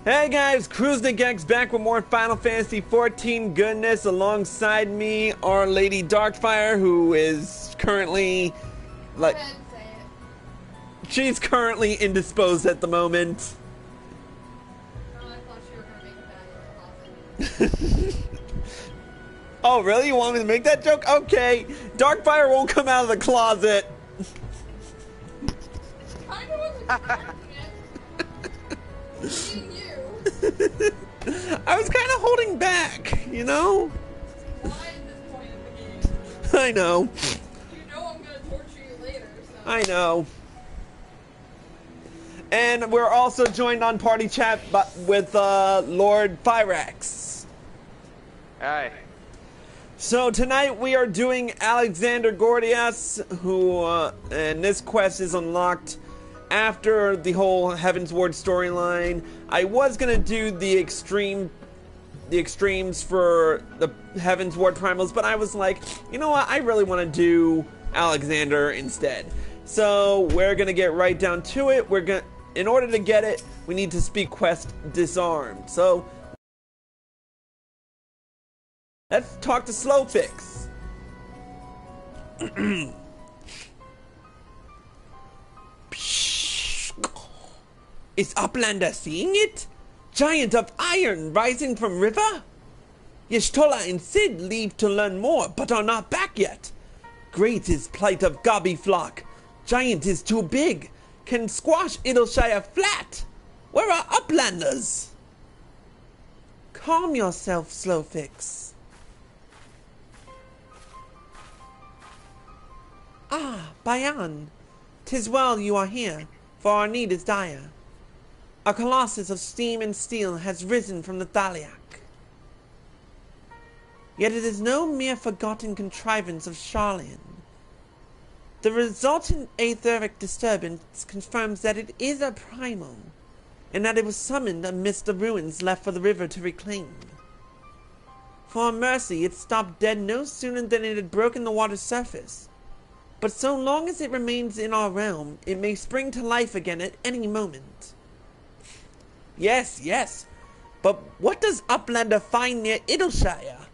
Hey guys, CruiseTheGex back with more Final Fantasy XIV goodness. Alongside me, our Lady Darkfire, who is currently, like, she's currently indisposed at the moment. Oh, I thought you were gonna make a bad closet. Oh, really? You want me to make that joke? Okay, Darkfire won't come out of the closet. I wasn't expecting it. Seeing you. I was kind of holding back, you know? Why at this point in the game? I know. You know I'm gonna torture you later, so. I know. And we're also joined on party chat with Lord Fyrax. Hi. So tonight we are doing Alexander Gordias, who, and this quest is unlocked after the whole Heavensward storyline. I was gonna do the extremes for the Heavensward primals, but I was like, you know what, I really want to do Alexander instead. So we're gonna get right down to it. In order to get it, we need to speak quest Disarmed. So let's talk to Slowfix. Is Uplander seeing it? Giant of iron rising from river? Y'shtola and Sid leave to learn more, but are not back yet. Great is plight of Gobby flock. Giant is too big. Can squash Idleshire flat. Where are Uplanders? Calm yourself, Slowfix. Ah, Bayan. 'Tis well you are here, for our need is dire. A colossus of steam and steel has risen from the Thaliac. Yet it is no mere forgotten contrivance of Charlian. The resultant aetheric disturbance confirms that it is a primal, and that it was summoned amidst the ruins left for the river to reclaim. For a mercy, it stopped dead no sooner than it had broken the water's surface. But so long as it remains in our realm, it may spring to life again at any moment. Yes, yes, but what does Uplander find near Idleshire?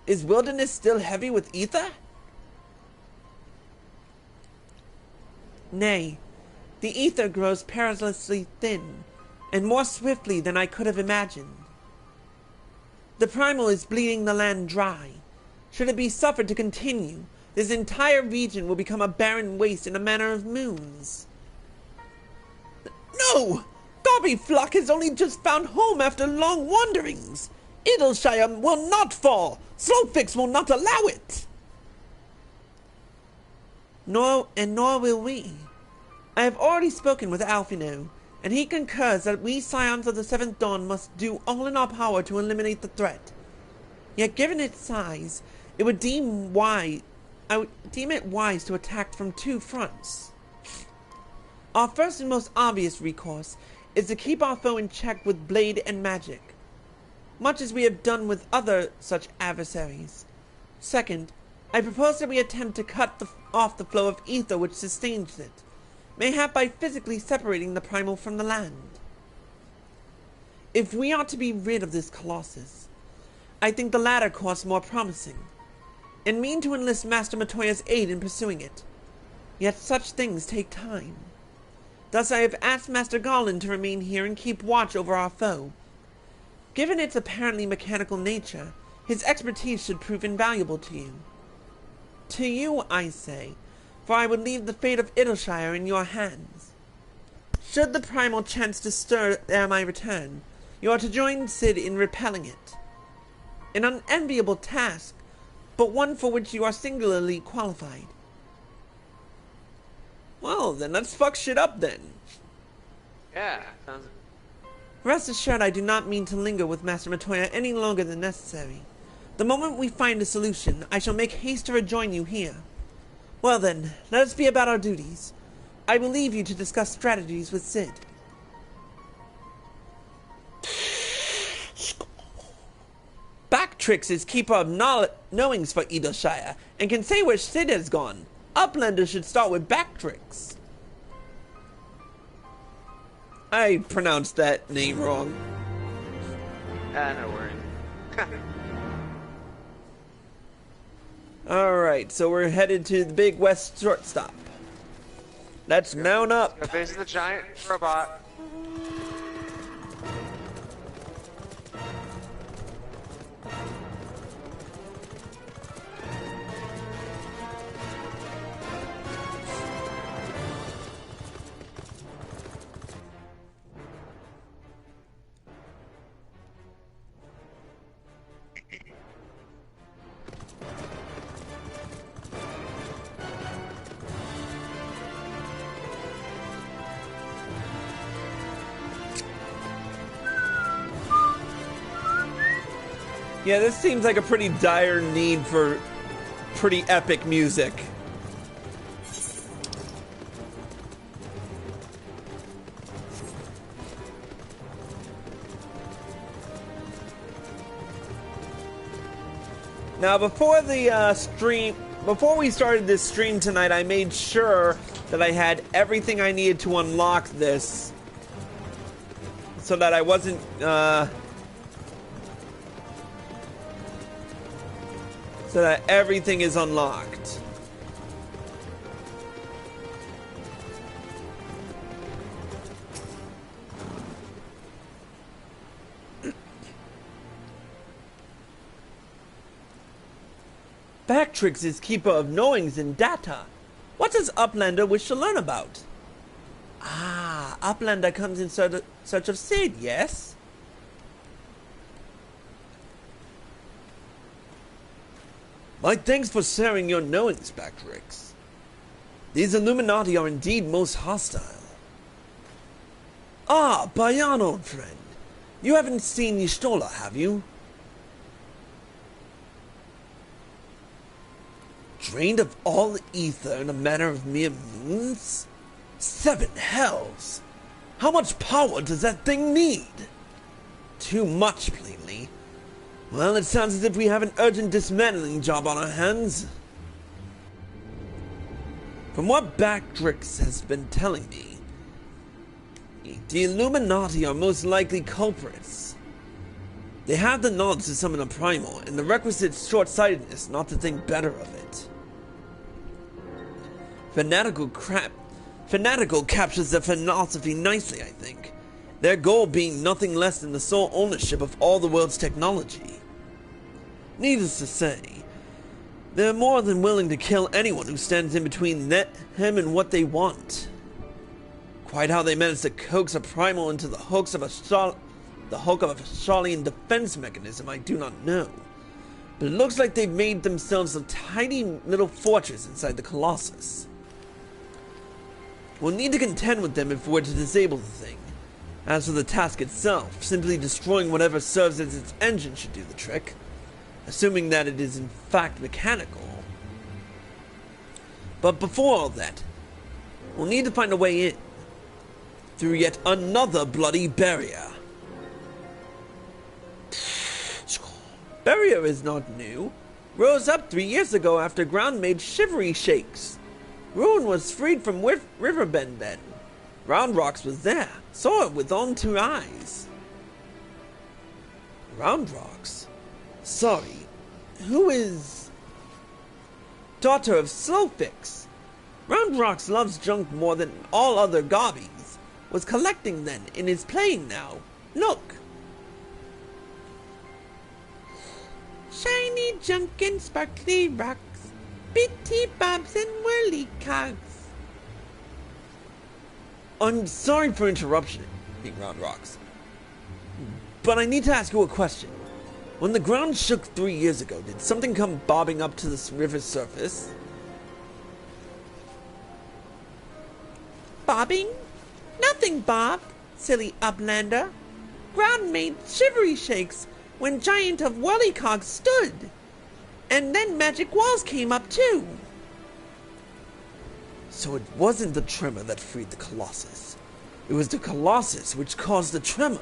Is wilderness still heavy with ether? Nay, the ether grows perilously thin, and more swiftly than I could have imagined. The primal is bleeding the land dry. Should it be suffered to continue, this entire region will become a barren waste in a matter of moons. No! Gobby flock has only just found home after long wanderings. Idleshire will not fall. Slowfix will not allow it. Nor will we. I have already spoken with Alphino, and he concurs that we Scions of the Seventh Dawn must do all in our power to eliminate the threat. Yet given its size, I would deem it wise to attack from two fronts. Our first and most obvious recourse is to keep our foe in check with blade and magic, much as we have done with other such adversaries. Second, I propose that we attempt to cut off the flow of ether which sustains it, mayhap by physically separating the primal from the land. If we are to be rid of this colossus, I think the latter course more promising, and mean to enlist Master Matoya's aid in pursuing it. Yet such things take time. Thus I have asked Master Garland to remain here and keep watch over our foe. Given its apparently mechanical nature, his expertise should prove invaluable to you. To you, I say, for I would leave the fate of Idleshire in your hands. Should the primal chance to stir ere my return, you are to join Sid in repelling it. An unenviable task, but one for which you are singularly qualified. Well, then let's fuck shit up then. Yeah, sounds... Rest assured I do not mean to linger with Master Matoya any longer than necessary. The moment we find a solution, I shall make haste to rejoin you here. Well then, let us be about our duties. I will leave you to discuss strategies with Sid. Backtrix is keeper of knowings for Idleshire, and can say where Sid has gone. Uplander should start with Backtrix. I pronounced that name wrong. No worries. Alright, so we're headed to the big west shortstop. Let's mount up. Go face the giant robot. Yeah, this seems like a pretty dire need for pretty epic music. Now, before we started this stream tonight, I made sure that I had everything I needed to unlock this, so that I wasn't, so that everything is unlocked. Backtrix is keeper of knowings and data. What does Uplander wish to learn about? Ah, Uplander comes in search of Sid, yes? My thanks for sharing your knowings, Backtrix. These Illuminati are indeed most hostile. Ah, Bayan, old friend. You haven't seen Y'shtola, have you? Drained of all ether in a matter of mere moons? 7 hells! How much power does that thing need? Too much, plainly. Well, it sounds as if we have an urgent dismantling job on our hands. From what Backtrix has been telling me, the Illuminati are most likely culprits. They have the knowledge to summon a primal, and the requisite short-sightedness not to think better of it. Fanatical captures their philosophy nicely, I think. Their goal being nothing less than the sole ownership of all the world's technology. Needless to say, they're more than willing to kill anyone who stands in between him and what they want. Quite how they managed to coax a primal into the hooks of a Shalian defense mechanism, I do not know. But it looks like they've made themselves a tiny little fortress inside the colossus. We'll need to contend with them if we're to disable the thing. As for the task itself, simply destroying whatever serves as its engine should do the trick, assuming that it is in fact mechanical. But before all that, we'll need to find a way in, through yet another bloody barrier. Barrier is not new. Rose up 3 years ago after ground made shivery shakes. Ruin was freed from Riverbend then. Round Rocks was there. Saw it with own 2 eyes. Round Rocks? Sorry. Who is... Daughter of Slowfix. Round Rocks loves junk more than all other gobbies. Was collecting then and is playing now. Look. Shiny junk and sparkly rocks. Bitty bobs and whirly cogs. I'm sorry for interruption, Round Rocks. But I need to ask you a question. When the ground shook 3 years ago, did something come bobbing up to this river's surface? Bobbing? Nothing bobbed, silly Uplander. Ground made shivery shakes when Giant of Whirlycog stood. And then magic walls came up too. So it wasn't the tremor that freed the Colossus. It was the Colossus which caused the tremor.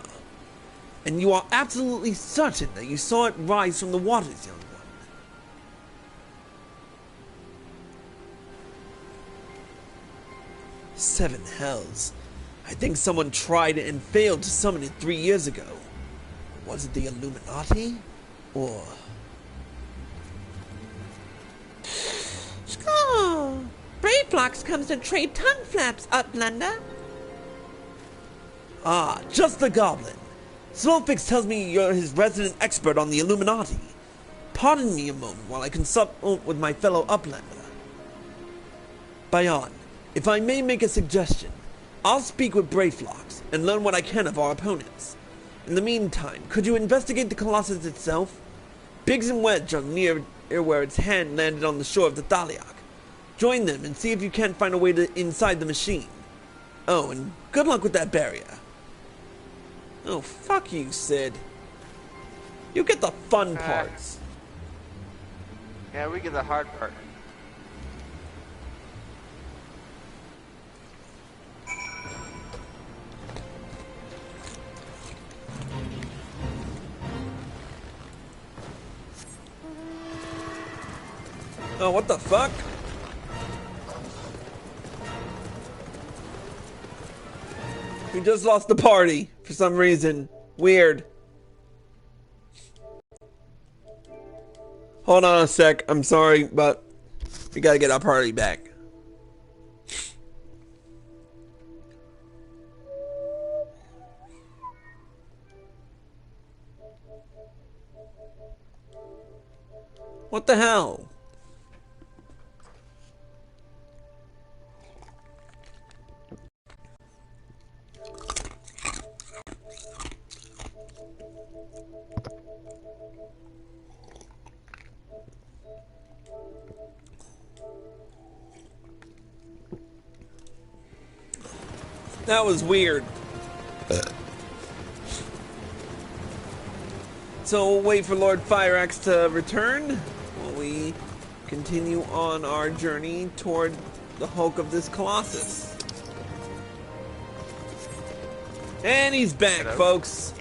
And you are absolutely certain that you saw it rise from the waters, young one. 7 hells. I think someone tried and failed to summon it 3 years ago. Was it the Illuminati? Or... Oh, Braveflocks comes to trade tongue flaps, Uplander. Ah, just the goblin. Slowfix tells me you're his resident expert on the Illuminati. Pardon me a moment while I consult with my fellow Uplander. Bayan, if I may make a suggestion, I'll speak with Braveflocks and learn what I can of our opponents. In the meantime, could you investigate the colossus itself? Biggs and Wedge are near where its hand landed on the shore of the Thaliak. Join them and see if you can't find a way to inside the machine. Oh, and good luck with that barrier. Oh, fuck you, Sid. You get the fun parts. Yeah, we get the hard part. Oh, what the fuck? We just lost the party for some reason. Weird. Hold on a sec. I'm sorry, but we gotta get our party back. What the hell? That was weird. So we'll wait for Lord Fireaxe to return while we continue on our journey toward the hulk of this colossus. And he's back, Hello. folks.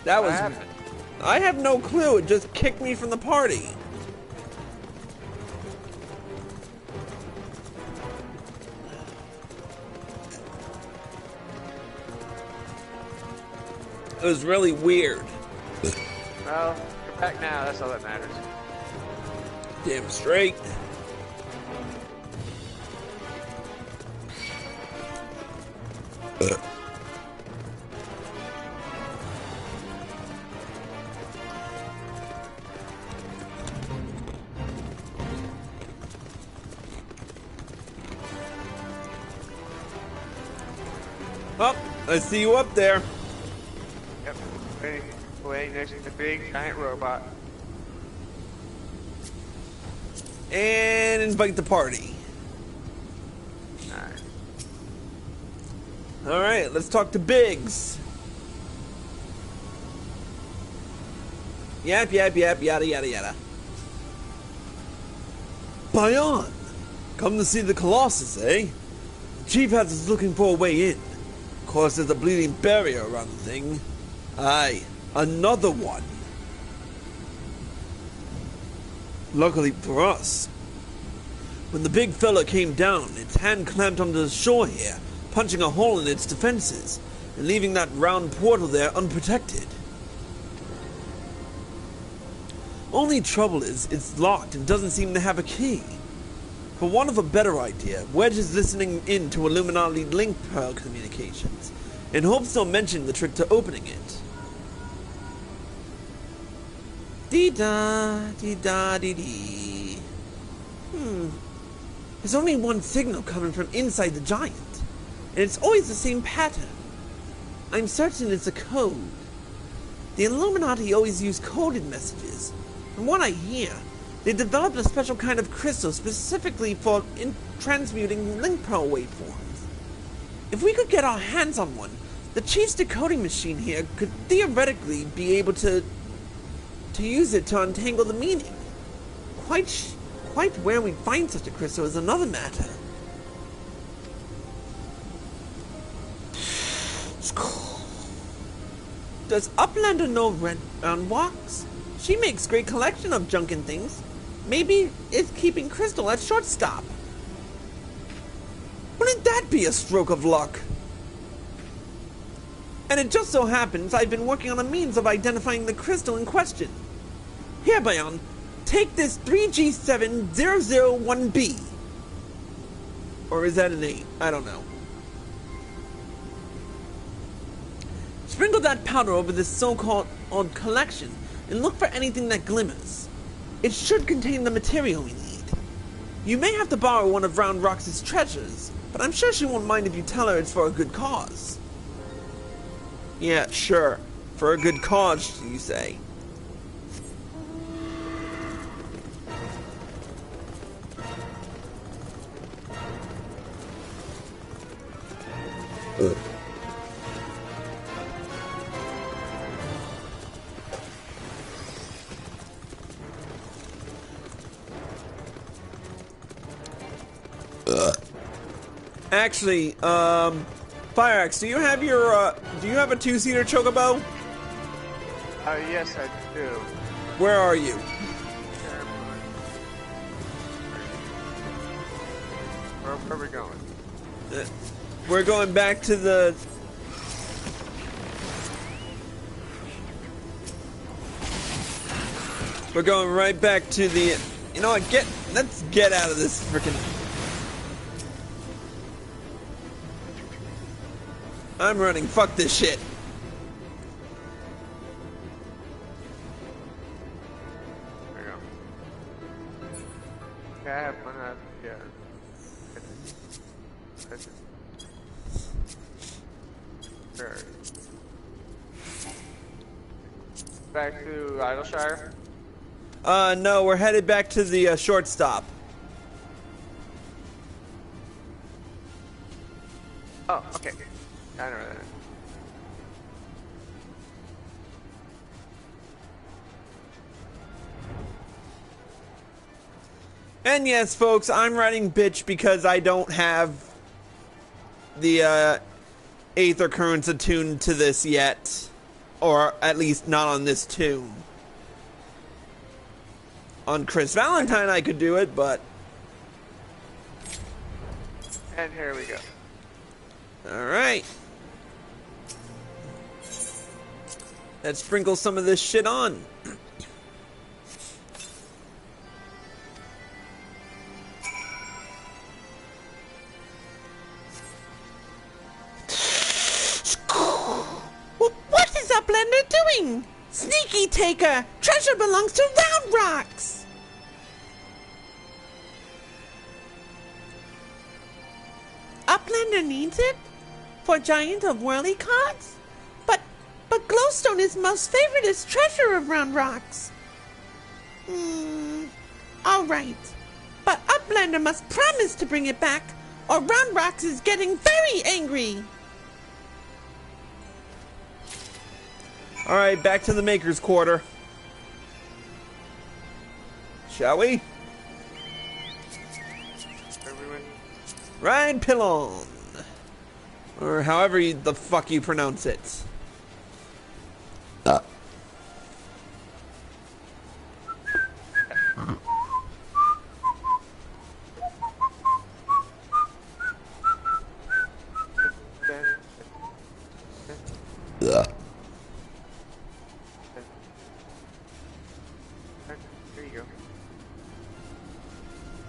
That was... What happened? I have no clue. It just kicked me from the party. It was really weird. Well, you're back now. That's all that matters. Damn straight. Oh, I see you up there. Yep. Waiting next to the big giant robot. And invite the party. Alright. Alright, let's talk to Biggs. Yap, yada, yada, yada. Bayan! Come to see the Colossus, eh? The Chief has us looking for a way in. Of course, there's a bleeding barrier around the thing. Aye, another one. Luckily for us, when the big fella came down, its hand clamped onto the shore here, punching a hole in its defenses, and leaving that round portal there unprotected. Only trouble is, it's locked and doesn't seem to have a key. For want of a better idea, Wedge is listening in to Illuminati link pearl communications, in hopes they'll mention the trick to opening it. Dee-da, dee-da, dee-dee. There's only one signal coming from inside the giant, and it's always the same pattern. I'm certain it's a code. The Illuminati always use coded messages. From what I hear, they developed a special kind of crystal specifically for transmuting link pearl waveforms. If we could get our hands on one, the Chief's decoding machine here could theoretically be able to use it to untangle the meaning. Quite where we find such a crystal is another matter. Does Uplander know Red Wax? She makes great collection of junk and things. Maybe it's keeping Crystal at shortstop. Wouldn't that be a stroke of luck? And it just so happens I've been working on a means of identifying the crystal in question. Here, Bayan, take this 3G7001B. Or is that an 8? I don't know. Sprinkle that powder over this so-called collection and look for anything that glimmers. It should contain the material we need. You may have to borrow one of Round Rox's treasures, but I'm sure she won't mind if you tell her it's for a good cause. Yeah, sure. For a good cause, you say. Actually, Fire Axe, do you have your, do you have a two-seater chocobo? Yes, I do. Where are you? Where are we going? We're going back to the... We're going right back to the... You know what, let's get out of this frickin'... I'm running, fuck this shit. There we go. Yeah, I have one, yeah. Sure. Back to Idleshire? No, we're headed back to the shortstop. Oh, okay. I know that. And yes, folks, I'm writing bitch because I don't have the Aether Currents attuned to this yet. Or at least not on this tune. On Chris Valentine I could do it, but... And here we go. Alright. Let's sprinkle some of this shit on. What is Uplander doing? Sneaky taker! Treasure belongs to Round Rocks! Uplander needs it? For Giant of Whirly cards? But glowstone is most favoritist treasure of Round Rocks. Alright. But Uplander must promise to bring it back, or Round Rocks is getting very angry. Alright, back to the Maker's Quarter. Shall we? Ride Pylon. Or however the fuck you pronounce it. There you go.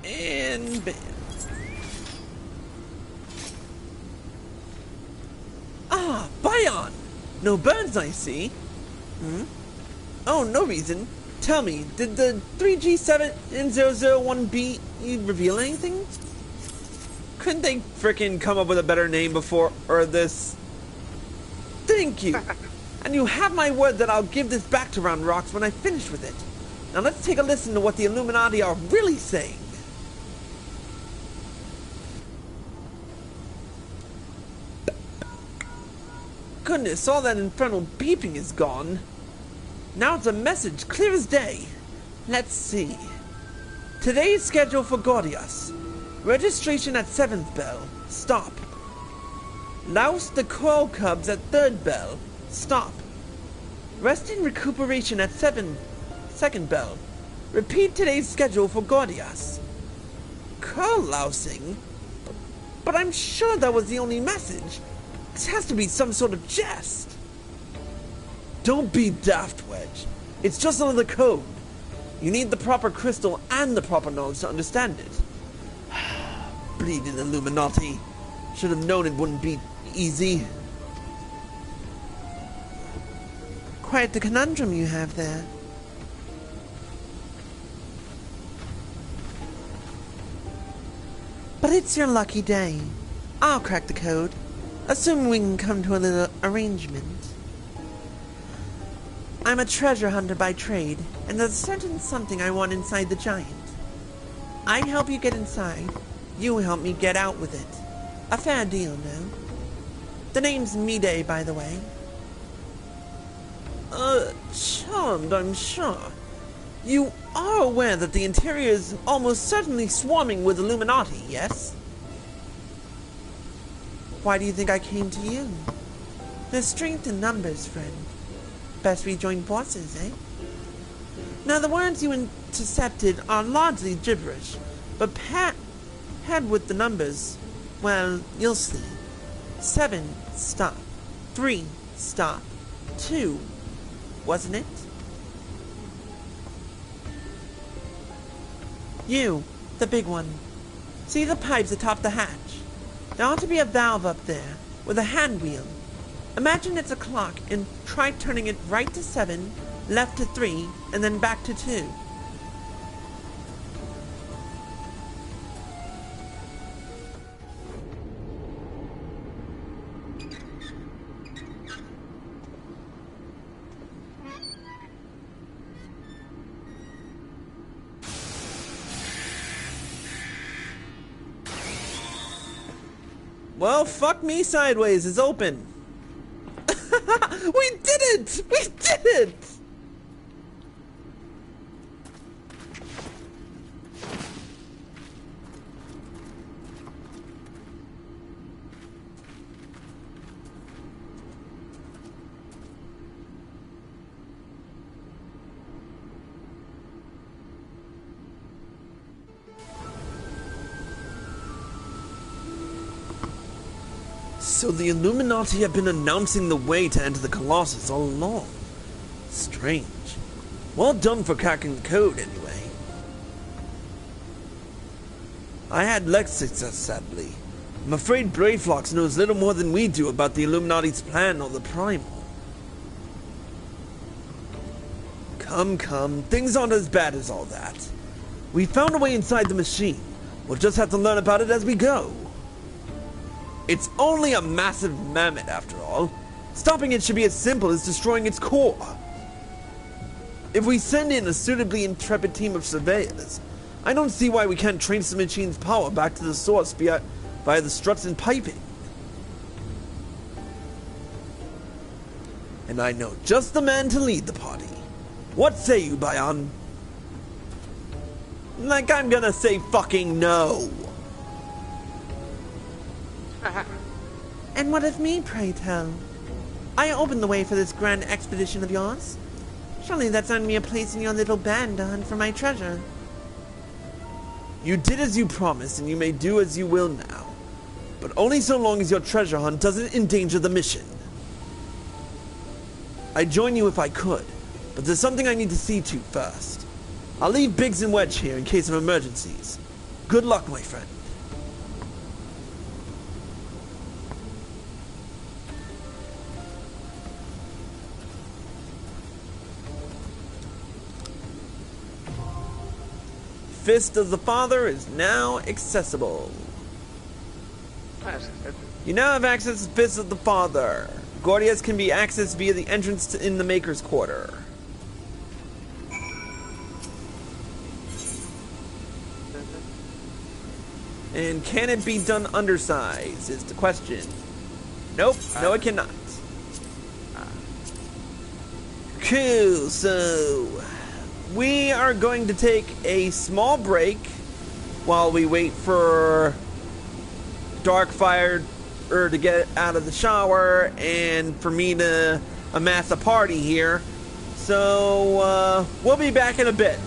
And bam. Ah, Bayan! No birds, I see. Oh, no reason. Tell me, did the 3G7001B reveal anything? Couldn't they frickin' come up with a better name before, or this? Thank you. And you have my word that I'll give this back to Round Rocks when I finish with it. Now let's take a listen to what the Illuminati are really saying. Goodness, all that infernal beeping is gone. Now it's a message clear as day. Let's see. Today's schedule for Gordias. Registration at 7th bell. Stop. Louse the coral cubs at 3rd bell. Stop. Rest and recuperation at 2nd bell. Repeat today's schedule for Gordias. Curl lousing? But I'm sure that was the only message. This has to be some sort of jest. Don't be daft, Wedge. It's just another code. You need the proper crystal and the proper knowledge to understand it. Bleeding Illuminati. Should have known it wouldn't be easy. Quite the conundrum you have there. But it's your lucky day. I'll crack the code, assuming we can come to a little arrangement. I'm a treasure hunter by trade, and there's a certain something I want inside the giant. I'd help you get inside. You help me get out with it. A fair deal, no? The name's Mide, by the way. Charmed, I'm sure. You are aware that the interior is almost certainly swarming with Illuminati, yes? Why do you think I came to you? There's strength in numbers, friend. Best we join forces, eh? Now, the words you intercepted are largely gibberish, but paired with the numbers, well, you'll see. 7, stop. 3, stop. 2, wasn't it? You, the big one. See the pipes atop the hatch? There ought to be a valve up there, with a hand wheel. Imagine it's a clock, and try turning it right to 7, left to 3, and then back to 2. Well, fuck me sideways is open. We did it! We did it! So the Illuminati have been announcing the way to enter the Colossus all along. Strange. Well done for cracking the code, anyway. I had less success, sadly. I'm afraid Brayflox knows little more than we do about the Illuminati's plan or the Primal. Come, things aren't as bad as all that. We found a way inside the machine. We'll just have to learn about it as we go. It's only a massive mammoth, after all. Stopping it should be as simple as destroying its core. If we send in a suitably intrepid team of surveyors, I don't see why we can't trace the machine's power back to the source via the struts and piping. And I know just the man to lead the party. What say you, Bayan? Like I'm gonna say fucking no. And what of me, pray tell? I opened the way for this grand expedition of yours. Surely that's earned me a place in your little band to hunt for my treasure. You did as you promised, and you may do as you will now. But only so long as your treasure hunt doesn't endanger the mission. I'd join you if I could, but there's something I need to see to first. I'll leave Biggs and Wedge here in case of emergencies. Good luck, my friend. Fist of the Father is now accessible. You now have access to Fist of the Father. Gordias can be accessed via the entrance in the Maker's Quarter. And can it be done undersized is the question. Nope, no it cannot. Cool, so we are going to take a small break while we wait for Darkfire to get out of the shower and for me to amass a party here. So we'll be back in a bit.